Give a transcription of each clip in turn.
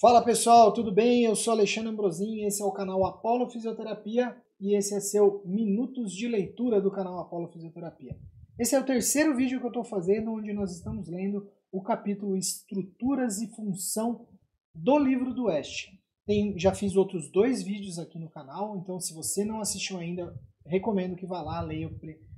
Fala pessoal, tudo bem? Eu sou Alexandre Ambrosin, esse é o canal Apollo Fisioterapia e esse é seu Minutos de Leitura do canal Apollo Fisioterapia. Esse é o terceiro vídeo que eu estou fazendo, onde nós estamos lendo o capítulo Estruturas e Função do Livro do Oeste. Já fiz outros 2 vídeos aqui no canal, então se você não assistiu ainda, recomendo que vá lá, leia,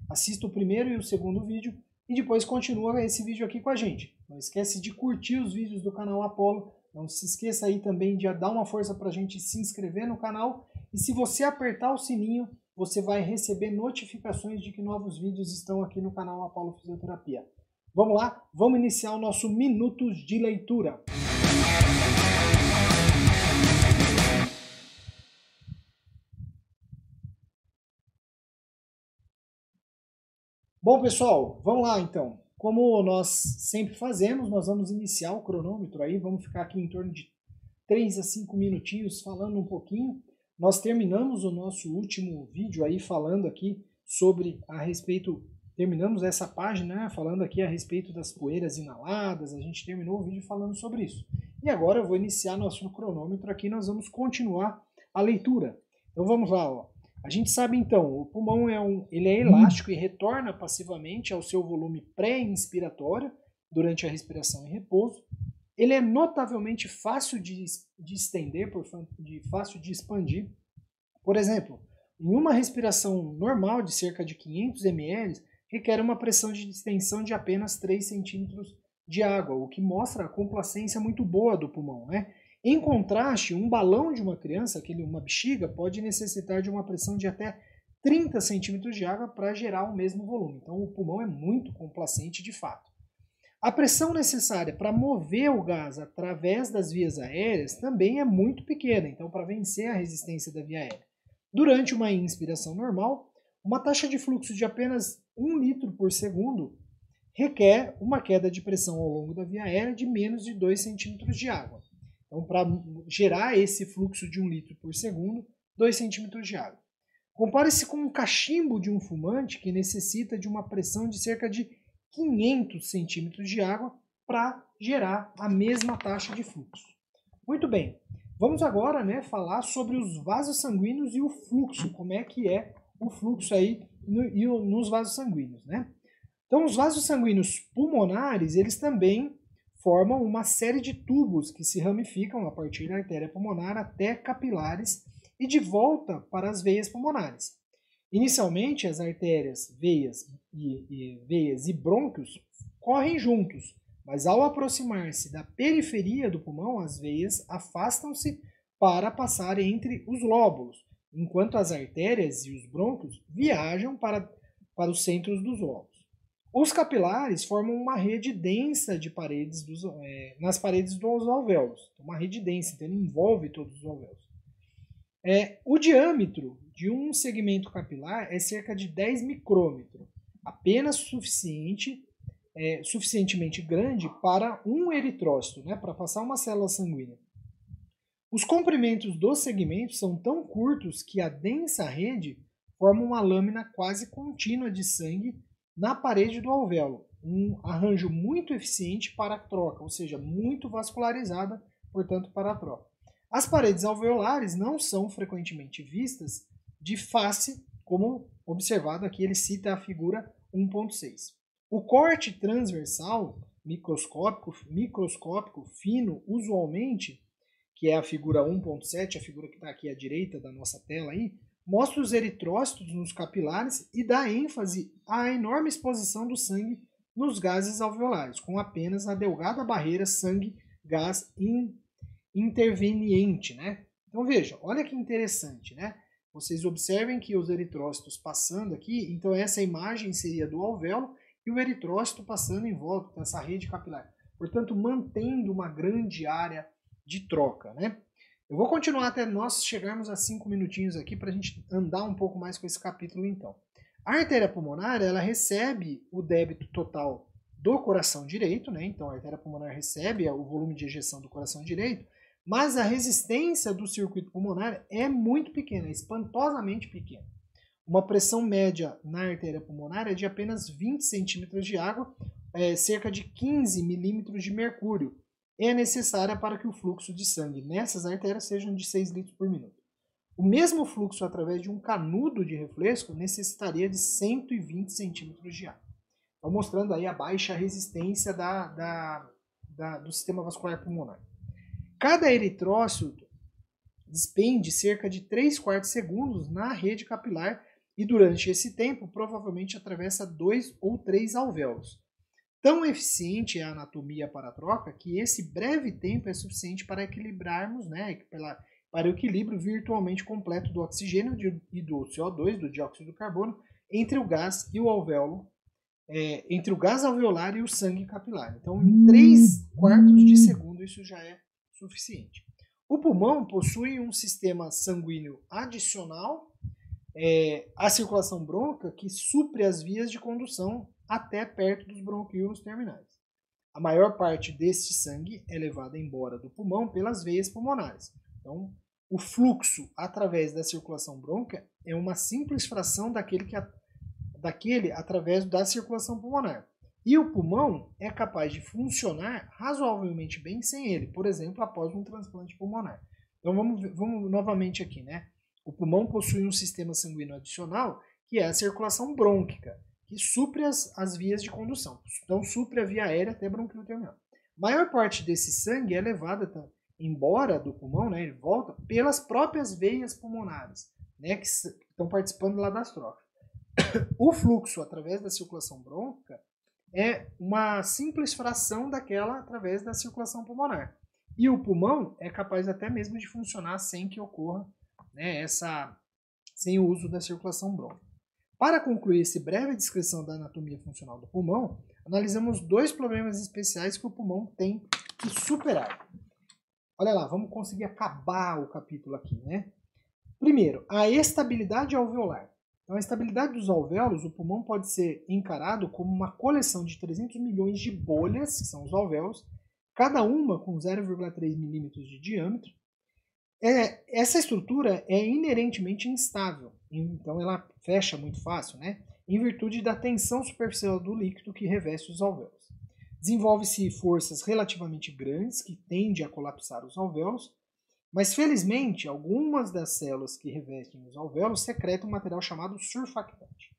assista o primeiro e o segundo vídeo e depois continua esse vídeo aqui com a gente. Não esquece de curtir os vídeos do canal Apollo. Não se esqueça aí também de dar uma força para a gente se inscrever no canal. E se você apertar o sininho, você vai receber notificações de que novos vídeos estão aqui no canal Apollo Fisioterapia. Vamos lá? Vamos iniciar o nosso Minutos de Leitura. Bom, pessoal, vamos lá então. Como nós sempre fazemos, nós vamos iniciar o cronômetro aí, vamos ficar aqui em torno de 3 a 5 minutinhos falando um pouquinho. Nós terminamos o nosso último vídeo aí falando aqui sobre terminamos essa página, né, falando aqui a respeito das poeiras inaladas, a gente terminou o vídeo falando sobre isso. E agora eu vou iniciar nosso cronômetro aqui, nós vamos continuar a leitura. Então vamos lá, ó. A gente sabe então, o pulmão ele é elástico e retorna passivamente ao seu volume pré-inspiratório durante a respiração em repouso. Ele é notavelmente fácil de estender, fácil de expandir. Por exemplo, em uma respiração normal de cerca de 500 ml, requer uma pressão de distensão de apenas 3 centímetros de água, o que mostra a complacência muito boa do pulmão, né? Em contraste, um balão de uma criança, uma bexiga, pode necessitar de uma pressão de até 30 centímetros de água para gerar o mesmo volume. Então o pulmão é muito complacente de fato. A pressão necessária para mover o gás através das vias aéreas também é muito pequena, então para vencer a resistência da via aérea. Durante uma inspiração normal, uma taxa de fluxo de apenas 1 litro por segundo requer uma queda de pressão ao longo da via aérea de menos de 2 centímetros de água. Então, para gerar esse fluxo de 1 litro por segundo, 2 centímetros de água. Compare-se com um cachimbo de um fumante que necessita de uma pressão de cerca de 500 centímetros de água para gerar a mesma taxa de fluxo. Muito bem, vamos agora, né, falar sobre os vasos sanguíneos e o fluxo, como é que é o fluxo aí nos vasos sanguíneos, né? Então, os vasos sanguíneos pulmonares, eles também formam uma série de tubos que se ramificam a partir da artéria pulmonar até capilares e de volta para as veias pulmonares. Inicialmente, as artérias, veias e brônquios correm juntos, mas ao aproximar-se da periferia do pulmão, as veias afastam-se para passar entre os lóbulos, enquanto as artérias e os brônquios viajam para os centros dos lóbulos. Os capilares formam uma rede densa de nas paredes dos alvéolos, uma rede densa, então ele envolve todos os alvéolos. O diâmetro de um segmento capilar é cerca de 10 micrômetros, apenas suficientemente grande para um eritrócito, né, para passar uma célula sanguínea. Os comprimentos dos segmentos são tão curtos que a densa rede forma uma lâmina quase contínua de sangue na parede do alvéolo, um arranjo muito eficiente para a troca, ou seja, muito vascularizada, portanto, para a troca. As paredes alveolares não são frequentemente vistas de face, como observado aqui, ele cita a figura 1.6. O corte transversal microscópico fino, usualmente, que é a figura 1.7, a figura que está aqui à direita da nossa tela aí, mostra os eritrócitos nos capilares e dá ênfase à enorme exposição do sangue nos gases alveolares, com apenas a delgada barreira sangue-gás interveniente, né? Então veja, olha que interessante, né? Vocês observem que os eritrócitos passando aqui, então essa imagem seria do alvéolo e o eritrócito passando em volta dessa rede capilar, portanto mantendo uma grande área de troca, né? Eu vou continuar até nós chegarmos a 5 minutinhos aqui para a gente andar um pouco mais com esse capítulo então. A artéria pulmonar, ela recebe o débito total do coração direito, né? Então a artéria pulmonar recebe o volume de ejeção do coração direito, mas a resistência do circuito pulmonar é muito pequena, espantosamente pequena. Uma pressão média na artéria pulmonar é de apenas 20 centímetros de água, cerca de 15 milímetros de mercúrio, é necessária para que o fluxo de sangue nessas artérias seja de 6 litros por minuto. O mesmo fluxo através de um canudo de refresco necessitaria de 120 centímetros de água. Então, mostrando aí a baixa resistência do sistema vascular pulmonar. Cada eritrócito despende cerca de 3/4 segundos na rede capilar e durante esse tempo provavelmente atravessa 2 ou 3 alvéolos. Tão eficiente é a anatomia para a troca que esse breve tempo é suficiente para equilibrarmos, para o equilíbrio virtualmente completo do oxigênio e do CO2, do dióxido de carbono, entre o gás e o alvéolo, entre o gás alveolar e o sangue capilar. Então, em 3/4 de segundo, isso já é suficiente. O pulmão possui um sistema sanguíneo adicional à circulação brônquica que supre as vias de condução até perto dos bronquíolos terminais. A maior parte deste sangue é levada embora do pulmão pelas veias pulmonares. Então, o fluxo através da circulação brônquica é uma simples fração daquele através da circulação pulmonar. E o pulmão é capaz de funcionar razoavelmente bem sem ele, por exemplo, após um transplante pulmonar. Então vamos novamente aqui, né? O pulmão possui um sistema sanguíneo adicional, que é a circulação brônquica, que supre as vias de condução. Então supre a via aérea até bronquíolo terminal. A maior parte desse sangue é levada embora do pulmão, né? Ele volta pelas próprias veias pulmonares, né? Que estão participando lá das trocas. O fluxo através da circulação brônquica é uma simples fração daquela através da circulação pulmonar. E o pulmão é capaz até mesmo de funcionar sem que ocorra, né, sem o uso da circulação brônquica. Para concluir essa breve descrição da anatomia funcional do pulmão, analisamos 2 problemas especiais que o pulmão tem que superar. Olha lá, vamos conseguir acabar o capítulo aqui, né? Primeiro, a estabilidade alveolar. Então, a estabilidade dos alvéolos, o pulmão pode ser encarado como uma coleção de 300 milhões de bolhas, que são os alvéolos, cada uma com 0,3 milímetros de diâmetro. Essa estrutura é inerentemente instável, então ela fecha muito fácil, né? Em virtude da tensão superficial do líquido que reveste os alvéolos. Desenvolve-se forças relativamente grandes que tendem a colapsar os alvéolos, mas felizmente algumas das células que revestem os alvéolos secretam um material chamado surfactante,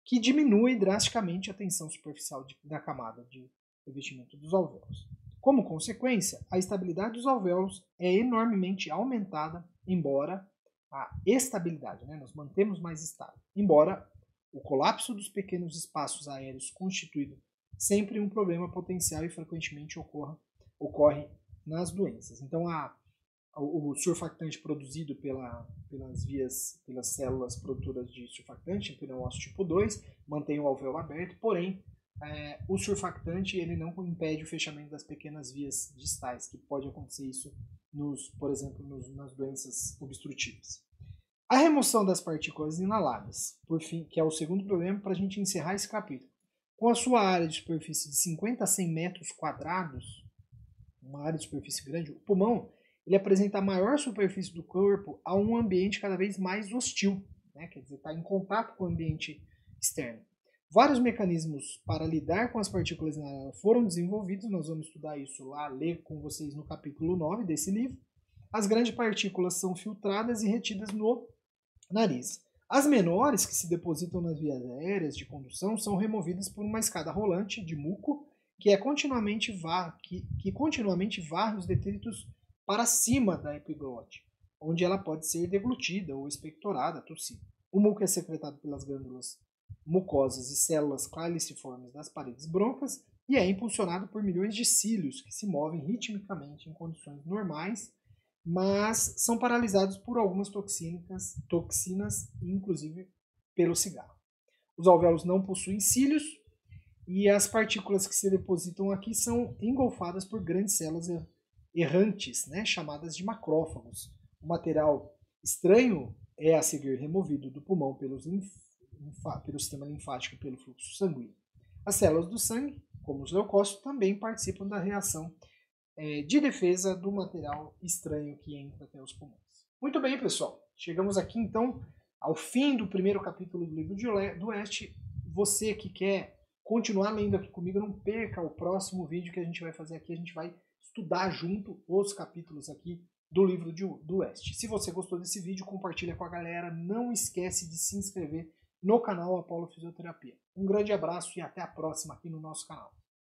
que diminui drasticamente a tensão superficial da camada de revestimento dos alvéolos. Como consequência, a estabilidade dos alvéolos é enormemente aumentada, embora a estabilidade, né, nós mantemos mais estável, embora o colapso dos pequenos espaços aéreos constituído sempre um problema potencial e frequentemente ocorre nas doenças. Então, o surfactante produzido pelas células produtoras de surfactante, pneuócito tipo 2, mantém o alvéolo aberto, porém, o surfactante ele não impede o fechamento das pequenas vias distais, que pode acontecer isso, por exemplo, nas doenças obstrutivas. A remoção das partículas inaladas, por fim, que é o segundo problema, para a gente encerrar esse capítulo. Com a sua área de superfície de 50 a 100 metros quadrados, uma área de superfície grande, o pulmão ele apresenta a maior superfície do corpo a um ambiente cada vez mais hostil, né? Quer dizer, está em contato com o ambiente externo. Vários mecanismos para lidar com as partículas inaladas foram desenvolvidos, nós vamos estudar isso lá, ler com vocês no capítulo 9 desse livro. As grandes partículas são filtradas e retidas no nariz. As menores, que se depositam nas vias aéreas de condução, são removidas por uma escada rolante de muco que continuamente varre os detritos para cima da epiglote, onde ela pode ser deglutida ou expectorada, tossida. O muco é secretado pelas glândulas mucosas e células caliciformes das paredes brôncas e é impulsionado por milhões de cílios que se movem ritmicamente em condições normais, mas são paralisados por algumas toxinas, inclusive pelo cigarro. Os alvéolos não possuem cílios e as partículas que se depositam aqui são engolfadas por grandes células errantes, né, chamadas de macrófagos. O material estranho é a seguir removido do pulmão pelo sistema linfático e pelo fluxo sanguíneo. As células do sangue, como os leucócitos, também participam da reação de defesa do material estranho que entra até os pulmões. Muito bem, pessoal. Chegamos aqui, então, ao fim do primeiro capítulo do livro do Oeste. Você que quer continuar lendo aqui comigo, não perca o próximo vídeo que a gente vai fazer aqui. A gente vai estudar junto os capítulos aqui do livro do West. Se você gostou desse vídeo, compartilha com a galera. Não esquece de se inscrever no canal Apollo Fisioterapia. Um grande abraço e até a próxima aqui no nosso canal.